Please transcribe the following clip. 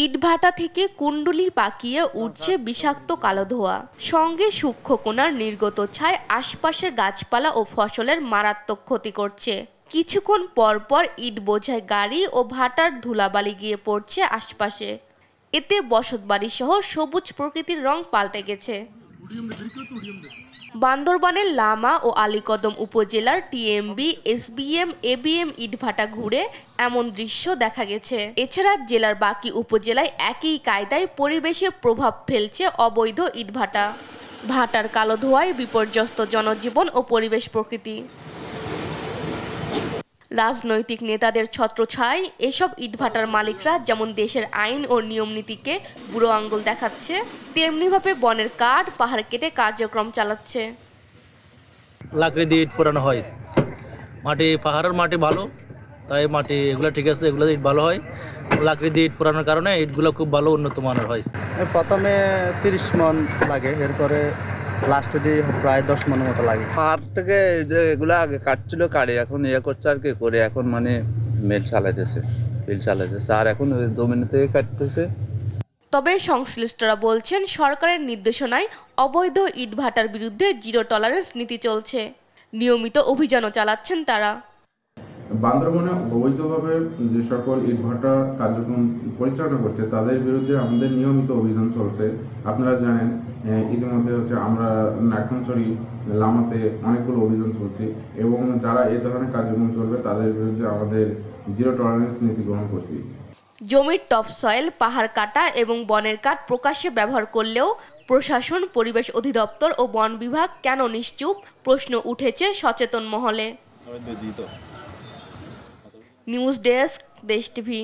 ইটভাটা থেকে কুণ্ডলি পাকিয়ে উঠছে বিষাক্ত কালো ধোঁয়া, সঙ্গে সূক্ষ্ম কোণার নির্গত ছায় আশপাশের গাছপালা ও ফসলের মারাত্মক ক্ষতি করছে। কিছুক্ষণ পর পর ইট বোঝাই গাড়ি ও ভাটার ধুলাবালি গিয়ে পড়ছে আশপাশে। এতে বসতবাড়ি সহ সবুজ প্রকৃতির রং পাল্টে গেছে। বান্দরবানের লামা ও আলীকদম উপজেলার টিএমবি, এসবিএম, এবিএম ইটভাটা ঘুরে এমন দৃশ্য দেখা গেছে। এছাড়া জেলার বাকি উপজেলায় একই কায়দায় পরিবেশে প্রভাব ফেলছে অবৈধ ইটভাটা। ভাটার কালো ধোঁয়ায় বিপর্যস্ত জনজীবন ও পরিবেশ প্রকৃতি। রাজনৈতিক নেতাদের ছত্রছায়ায় এসব ইটভাটার মালিকরা যেমন দেশের আইন ও নিয়ম নীতিকে বুড়ো আঙ্গুল দেখাচ্ছে, তেমনিভাবে বনের কাঠ পাহাড় কেটে কার্যক্রম চালাচ্ছে। লাকড়ি দিয়ে ইট পোড়ানো হয়, মাটি পাহাড়ের মাটি ভালো, তাই মাটি এগুলো ঠিক আছে, এগুলো ইট ভালো হয়। লাকড়ি দিয়ে ইট পোড়ানোর কারণে ইটগুলো খুব ভালো উন্নত মানের হয়। প্রথমে 30 মন লাগে, এরপরে লাস্টে দিয়ে প্রায় 10 মনের মতো লাগে। পাহাড় থেকে যে এগুলো আগে কাটছিল, কাটে এখন করছে আর কি করে, এখন মিল চালাইতেছে আর এখন জমিন থেকে কাটতেছে। তবে সংশ্লিষ্টরা বলছেন, সরকারের নির্দেশনায় অবৈধ ইটভাটার বিরুদ্ধে জিরো টলারেন্স নীতি চলছে। নিয়মিত অভিযানও চালাচ্ছেন তারা। বান্দরবনে অবৈধভাবে যে সকল ইটভাটা কার্যক্রম পরিচালনা করছে তাদের বিরুদ্ধে আমাদের নিয়মিত অভিযান চলছে। আপনারা জানেন ইতিমধ্যে আমরা নাগখানছড়ি, লামাতে অনেকগুলো অভিযান চলছে এবং যারা এই ধরনের কার্যক্রম চলবে তাদের বিরুদ্ধে আমাদের জিরো টলারেন্স নীতি গ্রহণ করছি। জমির টপ সয়েল, পাহাড় কাটা এবং বনের কাঠ প্রকাশ্যে ব্যবহার করলেও প্রশাসন, পরিবেশ অধিদপ্তর ও বন বিভাগ কেন নিশ্চুপ, প্রশ্ন উঠেছে সচেতন মহলে। নিউজ ডেস্ক, দেশ টিভি।